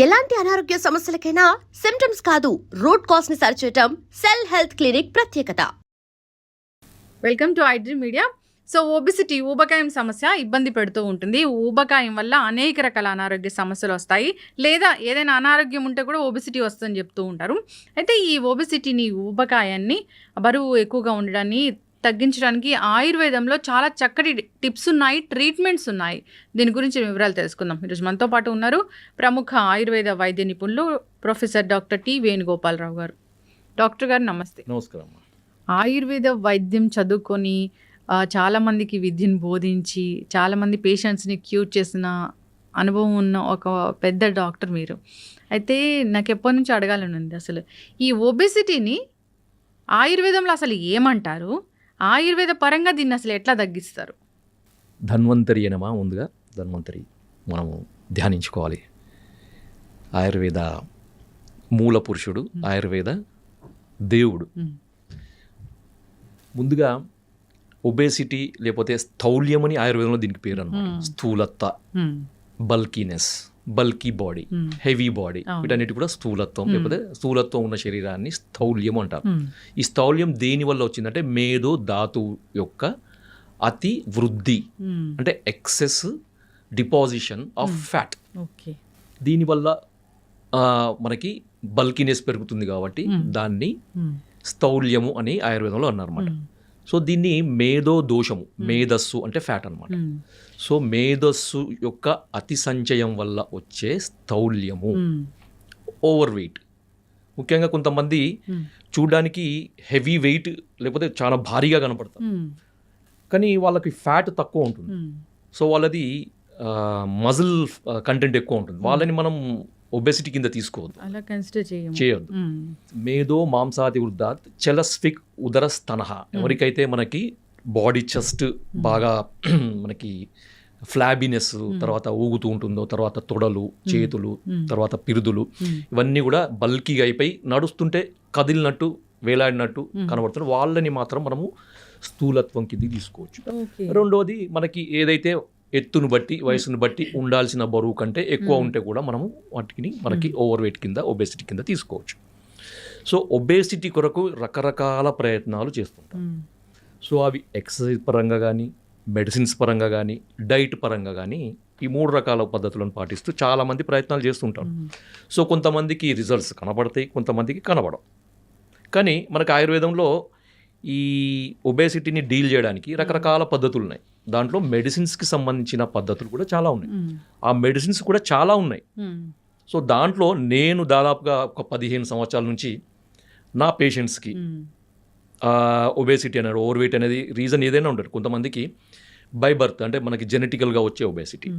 ఎలాంటి అనారోగ్య సమస్యలకైనా సిమ్టమ్స్ కాదు రూట్ కాజ్ ని సరిచేయటం సెల్ హెల్త్ క్లినిక్ ప్రత్యేకత. Welcome to iDream media. So obesity, ఊబకాయం సమస్య ఇబ్బంది పెడుతూ ఉంటుంది. ఊబకాయం వల్ల అనేక రకాల అనారోగ్య సమస్యలు వస్తాయి, లేదా ఏదైనా అనారోగ్యం ఉంటే కూడా ఒబిసిటీ వస్తుందని చెప్తూ ఉంటారు. అయితే ఈ ఒబిసిటీని, ఊబకాయాన్ని, బరువు ఎక్కువగా ఉండడాన్ని తగ్గించడానికి ఆయుర్వేదంలో చాలా చక్కటి టిప్స్ ఉన్నాయి, ట్రీట్మెంట్స్ ఉన్నాయి. దీని గురించి వివరాలు తెలుసుకుందాం. ఈరోజు మనతో పాటు ఉన్నారు ప్రముఖ ఆయుర్వేద వైద్య నిపుణులు ప్రొఫెసర్ డాక్టర్ టి వేణుగోపాలరావు గారు. డాక్టర్ గారు నమస్తే. నమస్కారం. ఆయుర్వేద వైద్యం చదువుకొని చాలామందికి విద్యను బోధించి చాలామంది పేషెంట్స్ని క్యూర్ చేసిన అనుభవం ఉన్న ఒక పెద్ద డాక్టర్ మీరు. అయితే నాకు ఎప్పటి నుంచి అడగాలని ఉంది, అసలు ఈ ఒబెసిటీని ఆయుర్వేదంలో అసలు ఏమంటారు, ఆయుర్వేద పరంగా దీన్ని అసలు ఎట్లా తగ్గిస్తారు? ధన్వంతరి అనమా, ముందుగా ధన్వంతరి మనము ధ్యానించుకోవాలి. ఆయుర్వేద మూల పురుషుడు, ఆయుర్వేద దేవుడు. ముందుగా ఒబేసిటీ లేకపోతే స్థౌల్యం అని ఆయుర్వేదంలో దీనికి పేరు అనమాట. స్థూలత్వ, బల్కీనెస్, బల్కీ బాడీ, హెవీ బాడీ, వీటన్నిటి కూడా స్థూలత్వం లేకపోతే స్థూలత్వం ఉన్న శరీరాన్ని స్థౌల్యం అంటారు. ఈ స్థౌల్యం దేని వల్ల వచ్చిందంటే మేధో ధాతువు యొక్క అతి వృద్ధి, అంటే ఎక్సెస్ డిపాజిషన్ ఆఫ్ ఫ్యాట్. దీనివల్ల మనకి బల్కీనెస్ పెరుగుతుంది కాబట్టి దాన్ని స్థౌల్యము అని ఆయుర్వేదంలో అన్నారన్నమాట. సో దీన్ని మేధో దోషము, మేధస్సు అంటే ఫ్యాట్ అనమాట. సో మేధస్సు యొక్క అతి సంచయం వల్ల వచ్చే స్థౌల్యము, ఓవర్ వెయిట్. ముఖ్యంగా కొంతమంది చూడడానికి హెవీ వెయిట్ లేకపోతే చాలా భారీగా కనపడతారు, కానీ వాళ్ళకి ఫ్యాట్ తక్కువ ఉంటుంది. సో వాళ్ళది మజిల్ కంటెంట్ ఎక్కువ ఉంటుంది. వాళ్ళని మనం ఒబెసిటీ కింద తీసుకోవద్దు, చేయొద్దు. మేధో మాంసాది వృద్ధాత్ చలస్ఫిక్ ఉదర స్తనః. ఎవరికైతే మనకి బాడీ చెస్ట్ బాగా మనకి ఫ్లాబీనెస్, తర్వాత ఊగుతూ ఉంటుందో, తర్వాత తొడలు, చేతులు, తర్వాత పిరుదులు, ఇవన్నీ కూడా బల్కీగా అయిపోయి నడుస్తుంటే కదిలినట్టు, వేలాడినట్టు కనబడుతుంది, వాళ్ళని మాత్రం మనము స్థూలత్వం కింద తీసుకోవచ్చు. రెండోది, మనకి ఏదైతే ఎత్తును బట్టి, వయసును బట్టి ఉండాల్సిన బరువు కంటే ఎక్కువ ఉంటే కూడా మనము వాటిని మనకి ఓవర్ వెయిట్ కింద, ఒబేసిటీ కింద తీసుకోవచ్చు. సో ఒబేసిటీ కొరకు రకరకాల ప్రయత్నాలు చేస్తుంటాం. సో అవి ఎక్సర్సైజ్ పరంగా కానీ, మెడిసిన్స్ పరంగా కానీ, డైట్ పరంగా కానీ, ఈ 3 రకాల పద్ధతులను పాటిస్తూ చాలామంది ప్రయత్నాలు చేస్తుంటారు. సో కొంతమందికి రిజల్ట్స్ కనబడతాయి, కొంతమందికి కనబడవు. కానీ మనకు ఆయుర్వేదంలో ఈ ఒబేసిటీని డీల్ చేయడానికి రకరకాల పద్ధతులు ఉన్నాయి. దాంట్లో మెడిసిన్స్కి సంబంధించిన పద్ధతులు కూడా చాలా ఉన్నాయి. ఆ మెడిసిన్స్ కూడా చాలా ఉన్నాయి. సో దాంట్లో నేను దాదాపుగా ఒక 15 సంవత్సరాల నుంచి నా పేషెంట్స్కి ఒబేసిటీ అనేది, ఓవర్ వెయిట్ అనేది రీజన్ ఏదైనా ఉంటుంది. కొంతమందికి బై బర్త్ అంటే మనకి జెనెటికల్గా వచ్చే ఒబేసిటీ,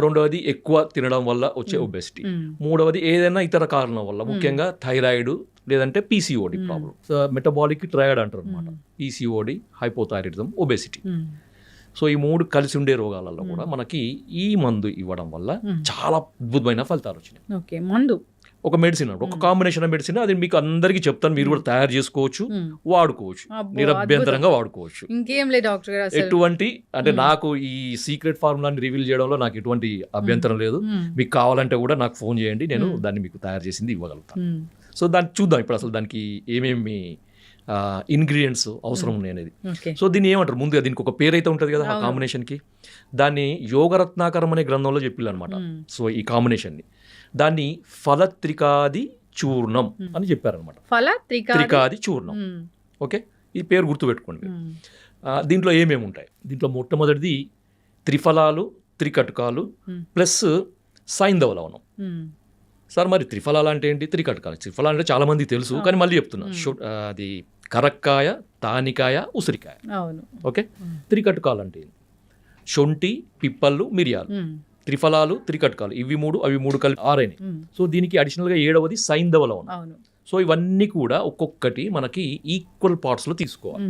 రెండవది ఎక్కువ తినడం వల్ల వచ్చే ఒబేసిటీ, మూడవది ఏదైనా ఇతర కారణం వల్ల, ముఖ్యంగా థైరాయిడ్ లేదంటే పీసీఓడి ప్రాబ్లం, మెటబాలిక్ ట్రయాడ్ అంటారు అనమాట. PCOD, hypothyroidism, obesity. సో ఈ 3 కలిసి ఉండే రోగాలలో కూడా మనకి ఈ మందు ఇవ్వడం వల్ల చాలా అద్భుతమైన ఫలితాలు వచ్చినాయి. మందు ఒక మెడిసిన్, ఒక కాంబినేషన్ ఆఫ్ మెడిసిన్, అది మీకు అందరికీ చెప్తాను, మీరు కూడా తయారు చేసుకోవచ్చు, వాడుకోవచ్చు, నిరభ్యంతరంగా వాడుకోవచ్చు. ఇంకేం లేదు డాక్టర్ గారు, ఎటువంటి అంటే నాకు ఈ సీక్రెట్ ఫార్ములాని రివీల్ చేయడంలో నాకు ఎటువంటి అభ్యంతరం లేదు. మీకు కావాలంటే కూడా నాకు ఫోన్ చేయండి, నేను దాన్ని మీకు తయారు చేసింది ఇవ్వగలుగుతాను. సో దాన్ని చూద్దాం ఇప్పుడు అసలు దానికి ఏమేమి ఇంగ్రీడియంట్స్ అవసరం ఉన్నాయి అనేది. సో దీన్ని ఏమంటారు, ముందుగా దీనికి ఒక పేరు అయితే ఉంటుంది కదా ఆ కాంబినేషన్కి. దాన్ని యోగరత్నాకరం అనే గ్రంథంలో చెప్పిల్లు అనమాట. సో ఈ కాంబినేషన్ని దాన్ని ఫలత్రికాది చూర్ణం అని చెప్పారనమాట. త్రికాది చూర్ణం. ఓకే, ఈ పేరు గుర్తుపెట్టుకోండి. దీంట్లో ఏమేమి ఉంటాయి, దీంట్లో మొట్టమొదటిది త్రిఫలాలు, త్రికటకాలు ప్లస్ సైంధవ లవణం. సార్ మరి త్రిఫలాలు అంటే ఏంటి, త్రికటకాలు? త్రిఫలాలు అంటే చాలా మందికి తెలుసు, కానీ మళ్ళీ చెప్తున్నా. అది కరక్కాయ, తానికాయ, ఉసిరికాయ. ఓకే, త్రికటకాలు అంటే శొంఠి, పిప్పళ్ళు, మిరియాలు. త్రిఫలాలు, త్రికటకాలు, ఇవి 3, అవి 3 కలిపి 6 అయినాయి. సో దీనికి అడిషనల్గా 7వది సైంధవ లవణం. సో ఇవన్నీ కూడా ఒక్కొక్కటి మనకి ఈక్వల్ పార్ట్స్లో తీసుకోవాలి.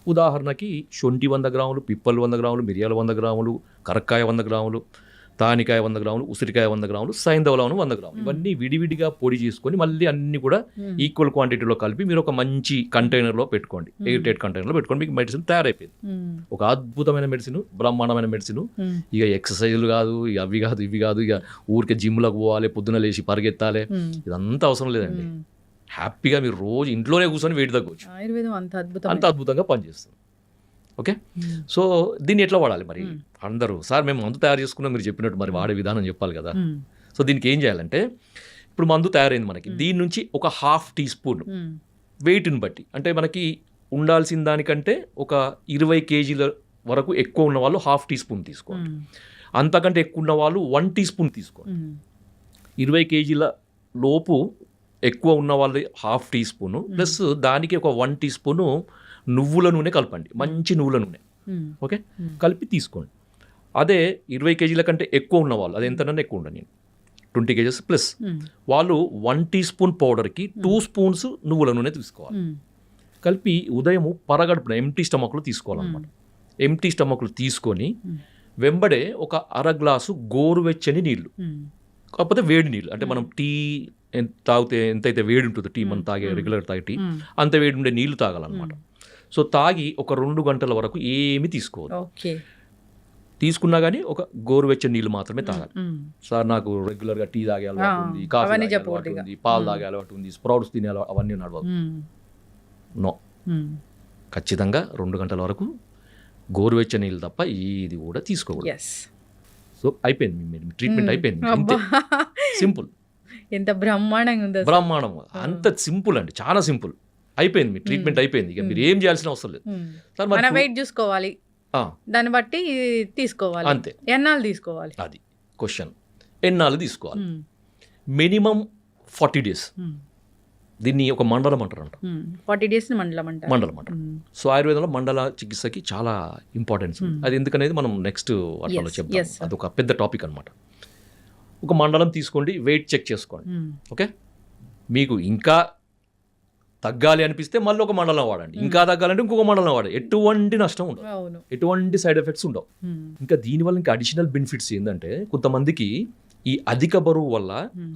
ఉదాహరణకి శొంఠి 100 గ్రాములు, పిప్పళ్ళు 100 గ్రాములు, మిరియాలు 100 గ్రాములు, కరక్కాయ 100 గ్రాములు, తానికాయ 100 గ్రాములు, ఉసిరికాయ 100 గ్రాములు, సైంధవ లవణం 100 గ్రాములు, ఇవన్నీ విడివిడిగా పొడి చేసుకొని మళ్ళీ అన్ని కూడా ఈక్వల్ క్వాంటిటీలో కలిపి మీరు ఒక మంచి కంటైనర్లో పెట్టుకోండి, ఎయిర్ టైట్ కంటైనర్లో పెట్టుకోండి. మీకు మెడిసిన్ తయారైపోయింది. ఒక అద్భుతమైన మెడిసిన్, బ్రహ్మాండమైన మెడిసిన్. ఇక ఎక్సర్సైజులు కాదు, ఇక అవి కాదు ఇవి కాదు, ఇక ఊరికే జిమ్లకు పోవాలి, పొద్దున లేచి పరిగెత్తాలి, ఇదంతా అవసరం లేదండి. హ్యాపీగా మీరు రోజు ఇంట్లోనే కూర్చొని వెయిట్ తగ్గవచ్చు. ఆయుర్వేదం అంత అద్భుతంగా పనిచేస్తుంది. ఓకే, సో దీన్ని ఎట్లా వాడాలి మరి? అందరూ సార్ మేము మందు తయారు చేసుకున్నాం, మీరు చెప్పినట్టు మరి వాడే విధానం చెప్పాలి కదా. సో దీనికి ఏం చేయాలంటే, ఇప్పుడు మందు తయారైంది మనకి, దీని నుంచి ఒక 1/2 టీ స్పూన్ వెయిట్ని బట్టి, అంటే మనకి ఉండాల్సిన దానికంటే ఒక 20 కేజీల వరకు ఎక్కువ ఉన్న వాళ్ళు 1/2 టీ స్పూన్ తీసుకోండి. అంతకంటే ఎక్కువ ఉన్న వాళ్ళు 1 టీ స్పూన్ తీసుకోండి. 20 కేజీల లోపు ఎక్కువ ఉన్న వాళ్ళు 1/2 టీ స్పూను ప్లస్ దానికి ఒక 1 టీ స్పూను నువ్వుల నూనె కలపండి, మంచి నువ్వుల నూనె. ఓకే, కలిపి తీసుకోండి. అదే 20 కేజీల కంటే ఎక్కువ ఉన్నవాళ్ళు, అది ఎంతనన్నా ఎక్కువ ఉండండి, 20 కేజెస్ ప్లస్ వాళ్ళు 1 టీ స్పూన్ పౌడర్కి 2 స్పూన్స్ నువ్వుల నూనె తీసుకోవాలి. కలిపి ఉదయము పరగడుపున ఎంటీ స్టమక్లో తీసుకోవాలన్నమాట. ఎంటీ స్టమక్లో తీసుకొని వెంబడే ఒక 1/2 గ్లాసు గోరువెచ్చని నీళ్లు, కాకపోతే వేడి నీళ్ళు, అంటే మనం టీ తాగితే ఎంతైతే వేడి ఉంటుందో, టీ మనం తాగే రెగ్యులర్ తాగే టీ అంత వేడి ఉండే నీళ్లు తాగాలన్నమాట. సో తాగి ఒక 2 గంటల వరకు ఏమి తీసుకోవాలి. తీసుకున్నా కానీ ఒక గోరువెచ్చని నీళ్ళు మాత్రమే తాగాలి. సార్ నాకు రెగ్యులర్గా టీ తాగే అలవాటు ఉంది, కాఫీ తాగే అలవాటు ఉంది, పాలు తాగే అలవాటు ఉంది, స్ప్రౌట్స్ తినే అవన్నీ నడవదు. నో, ఖచ్చితంగా 2 గంటల వరకు గోరువెచ్చని నీళ్ళు తప్ప ఇది కూడా తీసుకోకూడదు. సో అయిపోయింది, మీ ట్రీట్మెంట్ అయిపోయింది. సింపుల్, ఎంత బ్రహ్మాండంగా ఉంది, బ్రహ్మాండం, అంత సింపుల్ అండి, చాలా సింపుల్. అయిపోయింది, మీ ట్రీట్మెంట్ అయిపోయింది. ఇక మీరు ఏం చేయాల్సిన అవసరం లేదు. మన వెయిట్ చూసుకోవాలి, దాన్ని బట్టి తీసుకోవాలి. అంతే. ఎన్నాళ్ళు తీసుకోవాలి, అది క్వశ్చన్. ఎన్నాళ్ళు తీసుకోవాలి? Minimum 40 days. దీన్ని ఒక మండలం అంటారంట. 40 డేస్ మండలం అంటారు. సో ఆయుర్వేదంలో మండల చికిత్సకి చాలా ఇంపార్టెన్స్. అది ఎందుకనేది మనం నెక్స్ట్ వాటిలో చెప్తాం. అదొక పెద్ద టాపిక్ అనమాట. ఒక మండలం తీసుకోండి, వెయిట్ చెక్ చేసుకోండి. ఓకే, మీకు ఇంకా తగ్గాలి అనిపిస్తే మళ్ళీ ఒక మండలం వాడండి, ఇంకా తగ్గాలంటే ఇంకొక మండలం వాడండి. ఎటువంటి నష్టం ఉండదు, ఎటువంటి సైడ్ ఎఫెక్ట్స్ ఉండవు. ఇంకా దీనివల్ల ఇంకా అడిషనల్ బెనిఫిట్స్ ఏంటంటే, కొంతమందికి ఈ అధిక బరువు వల్ల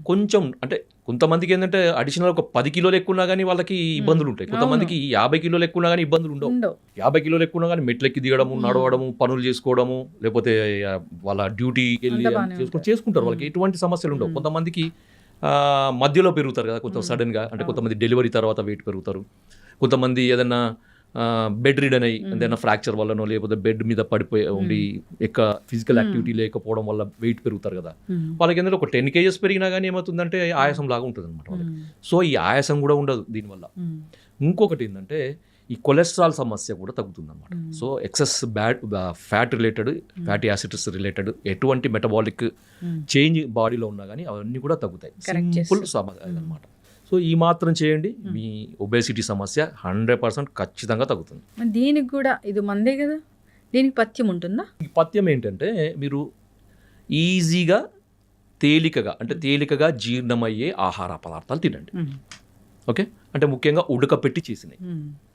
కొంచెం, అంటే కొంతమందికి ఏంటంటే అడిషనల్ ఒక 10 కిలోలు ఎక్కువన్నా కానీ వాళ్ళకి ఇబ్బందులు ఉంటాయి. కొంతమందికి 50 కిలోలు ఎక్కువన్నా కానీ ఇబ్బందులు ఉండవు. 50 కిలోలు ఎక్కువన్నా కానీ మెట్లెక్కి దిగడము, నడవడము, పనులు చేసుకోవడము, లేకపోతే వాళ్ళ డ్యూటీకి వెళ్ళి చేసుకుంటారు. వాళ్ళకి ఎటువంటి సమస్యలు ఉండవు. కొంతమందికి మధ్యలో పెరుగుతారు కదా కొంత సడన్గా, అంటే కొంతమంది డెలివరీ తర్వాత వెయిట్ పెరుగుతారు. కొంతమంది ఏదైనా బెడ్ రిడన్ అయ్యి ఏదైనా ఫ్రాక్చర్ వల్లనో లేకపోతే బెడ్ మీద పడిపోయి ఉండి ఫిజికల్ యాక్టివిటీ లేకపోవడం వల్ల వెయిట్ పెరుగుతారు కదా. వాళ్ళకి ఏంటంటే ఒక 10 కేజెస్ పెరిగినా కానీ ఏమవుతుందంటే ఆయాసం లాగా ఉంటుంది అనమాట వాళ్ళకి. సో ఈ ఆయాసం కూడా ఉండదు దీనివల్ల. ఇంకొకటి ఏంటంటే ఈ కొలెస్ట్రాల్ సమస్య కూడా తగ్గుతుంది అనమాట. So excess fat related, fatty acids related ఎటువంటి మెటబాలిక్ చేంజ్ బాడీలో ఉన్నా కానీ అవన్నీ కూడా తగ్గుతాయి. సింపుల్ సమస్య అనమాట. సో ఈ మాత్రం చేయండి, మీ ఒబేసిటీ సమస్య 100% ఖచ్చితంగా తగ్గుతుంది. దీనికి కూడా ఇది మందే కదా, దీనికి పథ్యం ఉంటుందా? ఈ పథ్యం ఏంటంటే, మీరు ఈజీగా తేలికగా జీర్ణమయ్యే ఆహార పదార్థాలు తినండి. ఓకే, అంటే ముఖ్యంగా ఉడకపెట్టి చేసినాయి.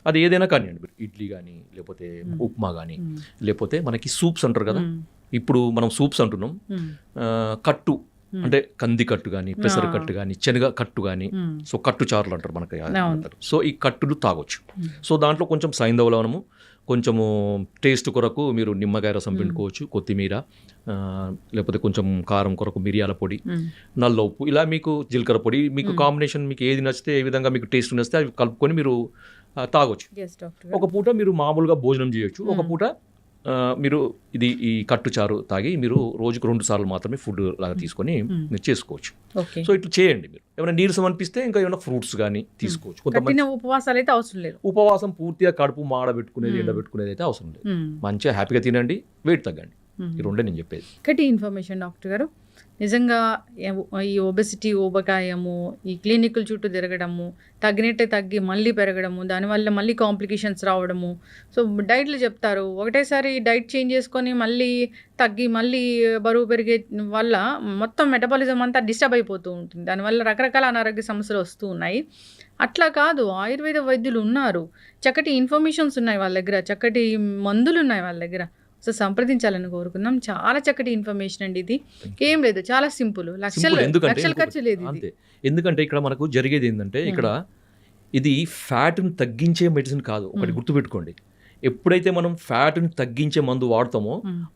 అది ఏదైనా కానివ్వండి, మీరు ఇడ్లీ కానీ లేకపోతే ఉప్మా కానీ లేకపోతే మనకి సూప్స్ అంటారు కదా. ఇప్పుడు మనం సూప్స్ అంటున్నాం. కట్టు అంటే కంది కట్టు కానీ, పెసర కట్టు కానీ, శనగ కట్టు కానీ, సో కట్టు చారులు అంటారు మనకి. సో ఈ కట్టులు తాగొచ్చు. సో దాంట్లో కొంచెం సైంధవ లవణము, కొంచెము టేస్ట్ కొరకు మీరు నిమ్మకాయ రసం పిండుకోవచ్చు, కొత్తిమీర, లేకపోతే కొంచెం కారం కొరకు మిరియాల పొడి, నల్ల ఉప్పు, ఇలా మీకు జీలకర్ర పొడి, మీకు కాంబినేషన్ మీకు ఏది నచ్చితే, ఏ విధంగా మీకు టేస్ట్ నచ్చితే అవి కలుపుకొని మీరు తాగొచ్చు. ఒక పూట మీరు మామూలుగా భోజనం చేయొచ్చు, ఒక పూట మీరు ఈ కట్టు చారు తాగి మీరు రోజుకు 2 సార్లు మాత్రమే ఫుడ్ లాగా తీసుకొని మీరు చేసుకోవచ్చు. సో ఇట్లా చేయండి. మీరు ఏమైనా నీరసం అనిపిస్తే ఇంకా ఏమైనా ఫ్రూట్స్ కానీ తీసుకోవచ్చు. కొంతమంది ఉపవాసాలు అయితే అవసరం లేదు. ఉపవాసం పూర్తిగా కడుపు మాడబెట్టుకునేది, ఎండబెట్టుకునేది అయితే అవసరం లేదు. మంచిగా హ్యాపీగా తినండి, వెయిట్ తగ్గండి. ఈ రెండే నేను చెప్పేది. ఒకటి ఇన్ఫర్మేషన్ డాక్టర్ గారు, నిజంగా ఈ ఒబెసిటీ, ఊబకాయము, ఈ క్లినిక్ల చుట్టూ తిరగడము, తగ్గినట్టే తగ్గి మళ్ళీ పెరగడము, దానివల్ల మళ్ళీ కాంప్లికేషన్స్ రావడము. సో డైట్లు చెప్తారు, ఒకటేసారి డైట్ చేంజ్ చేసుకొని మళ్ళీ తగ్గి మళ్ళీ బరువు పెరిగే వల్ల మొత్తం మెటబాలిజం అంతా డిస్టర్బ్ అయిపోతూ ఉంటుంది. దానివల్ల రకరకాల అనారోగ్య సమస్యలు వస్తూ ఉన్నాయి. అట్లా కాదు, ఆయుర్వేద వైద్యులు ఉన్నారు, చక్కటి ఇన్ఫర్మేషన్స్ ఉన్నాయి వాళ్ళ దగ్గర, చక్కటి మందులు ఉన్నాయి వాళ్ళ దగ్గర. సో సంప్రదించాలని కోరుకుందాం. చాలా చక్కటి ఇన్ఫర్మేషన్ అండి ఇది. ఏం లేదు, చాలా సింపుల్, లక్షలు ఖర్చు లేదు ఇది. అంతే. ఎందుకంటే ఇక్కడ మనకు జరిగేది ఏంటంటే ఇక్కడ ఇది ఫ్యాట్ని తగ్గించే మెడిసిన్ కాదు. ఒకటి గుర్తుపెట్టుకోండి, ఎప్పుడైతే మనం ఫ్యాట్ని తగ్గించే మందు వాడతామో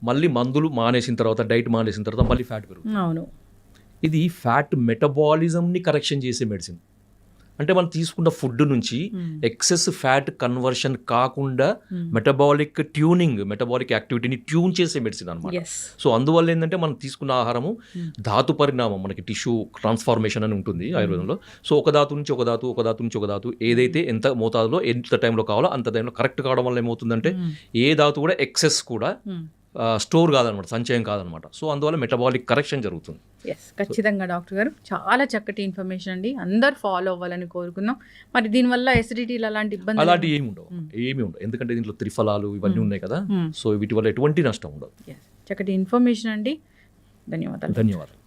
మళ్ళీ మందులు మానేసిన తర్వాత, డైట్ మానేసిన తర్వాత మళ్ళీ ఫ్యాట్ పెరుగుతుంది. అవును, ఇది ఫ్యాట్ మెటబాలిజంని కరెక్షన్ చేసే మెడిసిన్. అంటే మనం తీసుకున్న ఫుడ్ నుంచి ఎక్సెస్ ఫ్యాట్ కన్వర్షన్ కాకుండా మెటబాలిక్ ట్యూనింగ్, మెటబాలిక్ యాక్టివిటీని ట్యూన్ చేసే మెడిసిన్ అనమాట. సో అందువల్ల ఏంటంటే మనం తీసుకున్న ఆహారము ధాతు పరిణామం, మనకి టిష్యూ ట్రాన్స్ఫార్మేషన్ అని ఉంటుంది ఆయుర్వేదంలో. సో ఒక ధాతు నుంచి ఒక ధాతు, ఒక ధాతు నుంచి ఒక ధాతు, ఏదైతే ఎంత మోతాదులో ఎంత టైంలో కావాలో అంత టైంలో కరెక్ట్ కావడం వల్ల ఏమవుతుందంటే ఏ ధాతు కూడా ఎక్సెస్ కూడా స్టోర్ కాదనమాట, సంచయం కాదనమాట. సో అందువల్ల మెటబాలిక్ కరెక్షన్ జరుగుతుంది. ఖచ్చితంగా డాక్టర్ గారు చాలా చక్కటి ఇన్ఫర్మేషన్ అండి. అందరు ఫాలో అవ్వాలని కోరుకుందాం. మరి దీనివల్ల ఎసిడిటీలు అలాంటి ఇబ్బంది అలాంటివి ఏమి ఉండవు, ఎందుకంటే దీంట్లో త్రిఫలాలు ఇవన్నీ ఉన్నాయి కదా. సో వీటి వల్ల ఎటువంటి నష్టం ఉండదు. చక్కటి ఇన్ఫర్మేషన్ అండి. ధన్యవాదాలు.